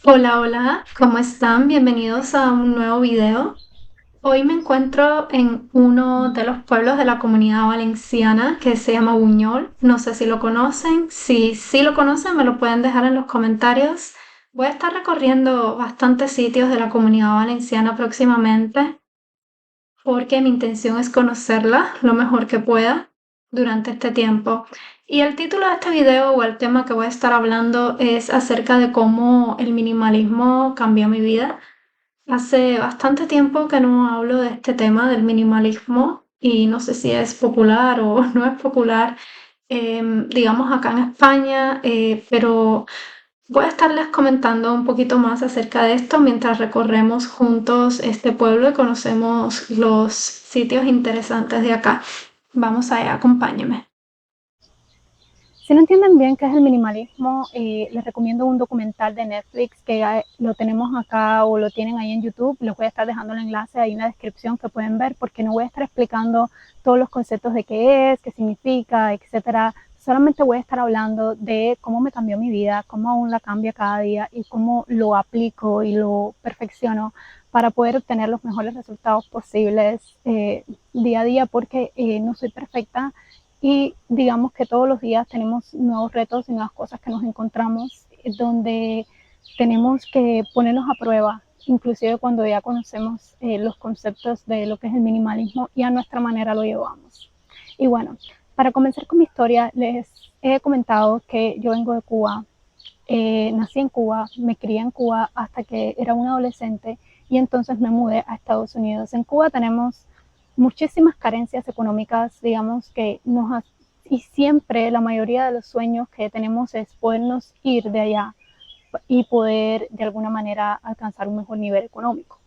Hola, hola, ¿cómo están? Bienvenidos a un nuevo video. Hoy me encuentro en uno de los pueblos de la Comunidad Valenciana que se llama Buñol. No sé si lo conocen. Si sí lo conocen, me lo pueden dejar en los comentarios. Voy a estar recorriendo bastantes sitios de la Comunidad Valenciana próximamente porque mi intención es conocerla lo mejor que pueda durante este tiempo. Y el título de este video o el tema que voy a estar hablando es acerca de cómo el minimalismo cambió mi vida. Hace bastante tiempo que no hablo de este tema del minimalismo y no sé si es popular o no es popular, digamos acá en España, pero voy a estarles comentando un poquito más acerca de esto mientras recorremos juntos este pueblo y conocemos los sitios interesantes de acá. Vamos allá, acompáñenme. Si no entienden bien qué es el minimalismo, les recomiendo un documental de Netflix que lo tenemos acá o lo tienen ahí en YouTube. Les voy a estar dejando el enlace ahí en la descripción que pueden ver porque no voy a estar explicando todos los conceptos de qué es, qué significa, etcétera. Solamente voy a estar hablando de cómo me cambió mi vida, cómo aún la cambia cada día y cómo lo aplico y lo perfecciono para poder obtener los mejores resultados posibles día a día porque no soy perfecta y digamos que todos los días tenemos nuevos retos y nuevas cosas que nos encontramos donde tenemos que ponernos a prueba, inclusive cuando ya conocemos los conceptos de lo que es el minimalismo y a nuestra manera lo llevamos. Y bueno, para comenzar con mi historia, les he comentado que yo vengo de Cuba, nací en Cuba, me crié en Cuba hasta que era un adolescente y entonces me mudé a Estados Unidos. En Cuba tenemos muchísimas carencias económicas, digamos que y siempre la mayoría de los sueños que tenemos es podernos ir de allá y poder de alguna manera alcanzar un mejor nivel económico.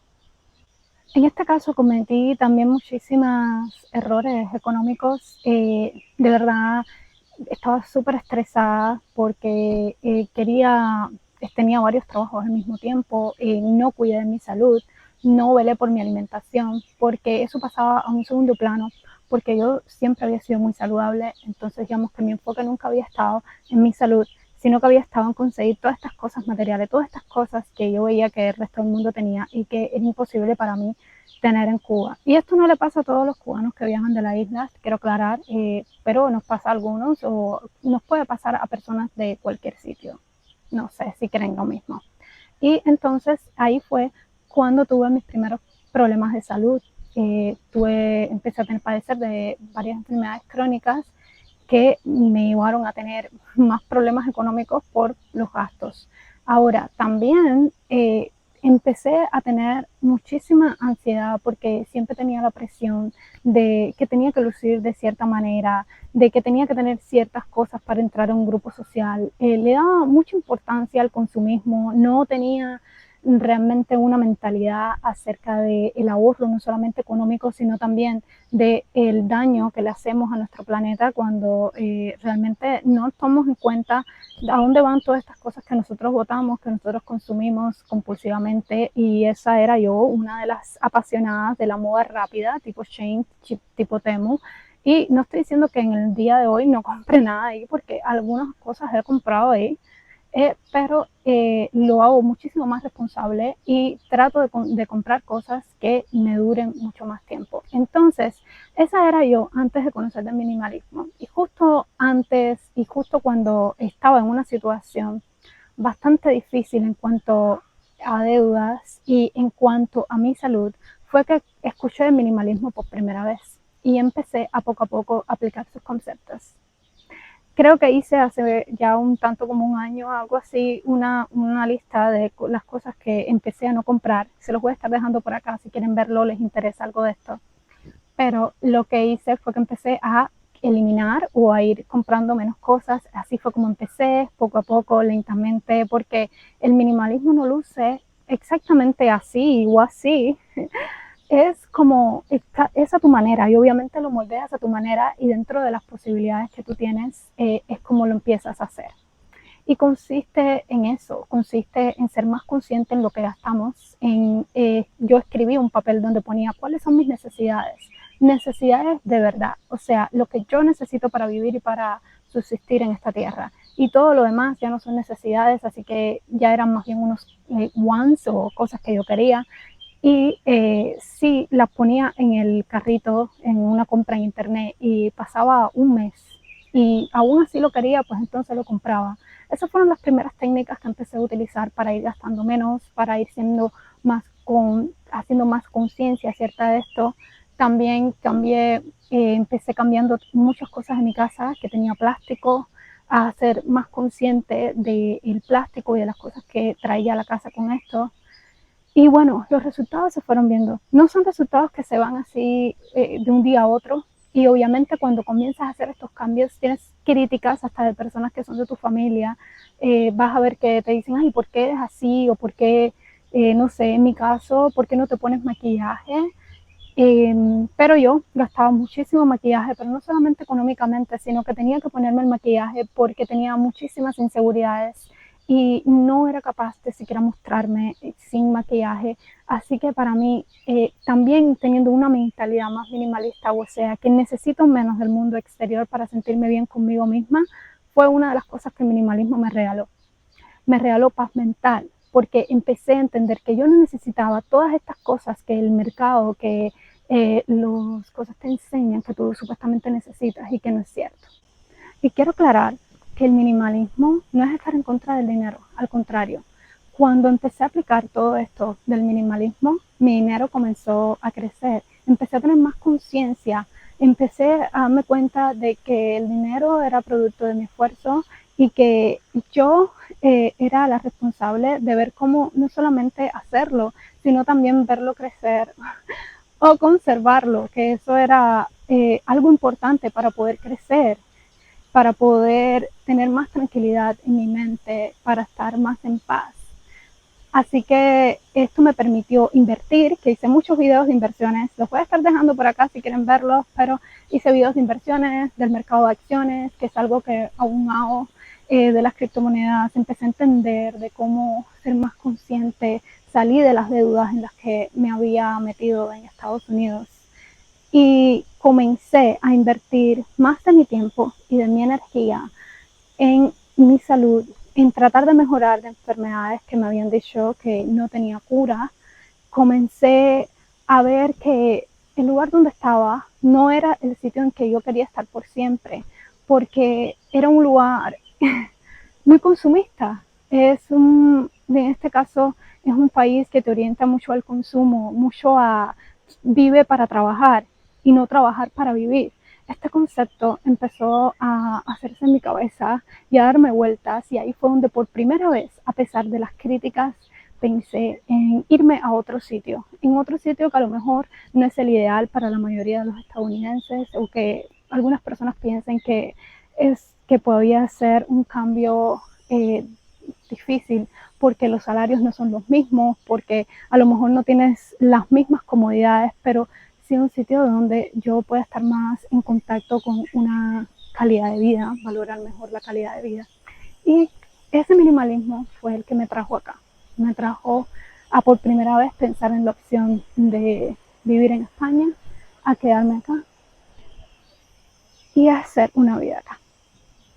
En este caso cometí también muchísimos errores económicos. De verdad estaba súper estresada porque tenía varios trabajos al mismo tiempo, no cuidé de mi salud, no velé por mi alimentación, porque eso pasaba a un segundo plano, porque yo siempre había sido muy saludable, entonces digamos que mi enfoque nunca había estado en mi salud, sino que había estado en conseguir todas estas cosas materiales, todas estas cosas que yo veía que el resto del mundo tenía y que era imposible para mí tener en Cuba. Y esto no le pasa a todos los cubanos que viajan de la isla, quiero aclarar, pero nos pasa a algunos o nos puede pasar a personas de cualquier sitio. No sé si creen lo mismo. Y entonces ahí fue cuando tuve mis primeros problemas de salud. Empecé a padecer de varias enfermedades crónicas que me llevaron a tener más problemas económicos por los gastos. Ahora, también empecé a tener muchísima ansiedad porque siempre tenía la presión de que tenía que lucir de cierta manera, de que tenía que tener ciertas cosas para entrar a un grupo social. Le daba mucha importancia al consumismo, no tenía realmente una mentalidad acerca del ahorro, no solamente económico, sino también del daño que le hacemos a nuestro planeta cuando realmente no tomamos en cuenta a dónde van todas estas cosas que nosotros votamos, que nosotros consumimos compulsivamente. Y esa era yo, una de las apasionadas de la moda rápida, tipo Shein, tipo Temu. Y no estoy diciendo que en el día de hoy no compre nada ahí, porque algunas cosas he comprado ahí, pero lo hago muchísimo más responsable y trato de comprar cosas que me duren mucho más tiempo. Entonces, esa era yo antes de conocer el minimalismo. Y justo antes y justo cuando estaba en una situación bastante difícil en cuanto a deudas y en cuanto a mi salud, fue que escuché el minimalismo por primera vez y empecé a poco a aplicar sus conceptos. Creo que hice hace ya un tanto como un año, algo así, una lista de las cosas que empecé a no comprar. Se los voy a estar dejando por acá si quieren verlo, les interesa algo de esto. Pero lo que hice fue que empecé a eliminar o a ir comprando menos cosas. Así fue como empecé, poco a poco, lentamente, porque el minimalismo no luce exactamente así o así. Es como, es a tu manera y obviamente lo moldeas a tu manera y dentro de las posibilidades que tú tienes es como lo empiezas a hacer. Y consiste en eso, consiste en ser más consciente en lo que gastamos. Yo escribí un papel donde ponía cuáles son mis necesidades de verdad, o sea, lo que yo necesito para vivir y para subsistir en esta tierra. y todo lo demás ya no son necesidades, así que ya eran más bien unos wants o cosas que yo quería. Y sí, las ponía en el carrito en una compra en internet y pasaba un mes y aún así lo quería, pues entonces lo compraba. Esas fueron las primeras técnicas que empecé a utilizar para ir gastando menos, para ir siendo haciendo más conciencia acerca de esto. También empecé cambiando muchas cosas en mi casa que tenía plástico, a ser más consciente del plástico y de las cosas que traía a la casa con esto. Y bueno, los resultados se fueron viendo. No son resultados que se van así de un día a otro. Y obviamente cuando comienzas a hacer estos cambios tienes críticas hasta de personas que son de tu familia. Vas a ver que te dicen, ay, ¿por qué eres así? O ¿por qué, no sé, en mi caso, ¿por qué no te pones maquillaje? Pero yo gastaba muchísimo maquillaje, pero no solamente económicamente, sino que tenía que ponerme el maquillaje porque tenía muchísimas inseguridades y no era capaz de siquiera mostrarme sin maquillaje. Así que para mí, también teniendo una mentalidad más minimalista, o sea, que necesito menos del mundo exterior para sentirme bien conmigo misma, fue una de las cosas que el minimalismo me regaló. Me regaló paz mental, porque empecé a entender que yo no necesitaba todas estas cosas que el mercado, que las cosas te enseñan que tú supuestamente necesitas y que no es cierto. Y quiero aclarar que el minimalismo no es estar en contra del dinero, al contrario. Cuando empecé a aplicar todo esto del minimalismo, mi dinero comenzó a crecer. Empecé a tener más conciencia, empecé a darme cuenta de que el dinero era producto de mi esfuerzo y que yo era la responsable de ver cómo no solamente hacerlo, sino también verlo crecer o conservarlo, que eso era algo importante para poder crecer, para poder tener más tranquilidad en mi mente, para estar más en paz. Así que esto me permitió invertir, que hice muchos videos de inversiones, los voy a estar dejando por acá si quieren verlos, pero hice videos de inversiones, del mercado de acciones, que es algo que aún hago, de las criptomonedas, empecé a entender de cómo ser más consciente, salí de las deudas en las que me había metido en Estados Unidos y comencé a invertir más de mi tiempo y de mi energía en mi salud, en tratar de mejorar de enfermedades que me habían dicho que no tenía cura. Comencé a ver que el lugar donde estaba no era el sitio en que yo quería estar por siempre, porque era un lugar muy consumista. En este caso, es un país que te orienta mucho al consumo, mucho a vive para trabajar y no trabajar para vivir. Este concepto empezó a hacerse en mi cabeza y a darme vueltas y ahí fue donde por primera vez, a pesar de las críticas, pensé en irme a otro sitio, en otro sitio que a lo mejor no es el ideal para la mayoría de los estadounidenses o que algunas personas piensen que podía ser un cambio difícil porque los salarios no son los mismos, porque a lo mejor no tienes las mismas comodidades, pero sí un sitio donde yo pueda estar más en contacto con una calidad de vida, valorar mejor la calidad de vida. Y ese minimalismo fue el que me trajo acá. Me trajo a por primera vez pensar en la opción de vivir en España, a quedarme acá y a hacer una vida acá.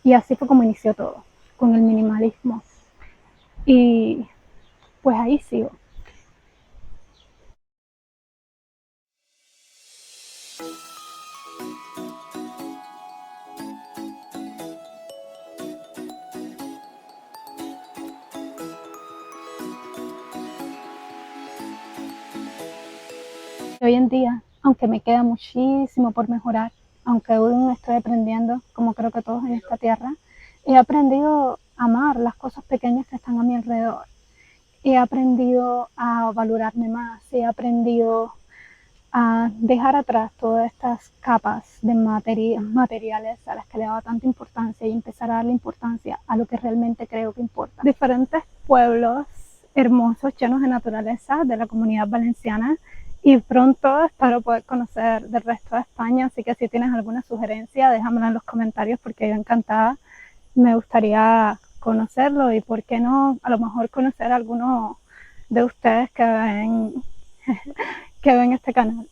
Y así fue como inició todo, con el minimalismo. Y pues ahí sigo. Hoy en día, aunque me queda muchísimo por mejorar, aunque aún estoy aprendiendo, como creo que todos en esta tierra, he aprendido a amar las cosas pequeñas que están a mi alrededor. He aprendido a valorarme más, he aprendido a dejar atrás todas estas capas de materiales a las que le daba tanta importancia y empezar a darle importancia a lo que realmente creo que importa. Diferentes pueblos hermosos, llenos de naturaleza, de la comunidad valenciana, y pronto espero poder conocer del resto de España, así que si tienes alguna sugerencia, déjamela en los comentarios porque yo encantada me gustaría conocerlo y por qué no, a lo mejor conocer a alguno de ustedes que ven este canal.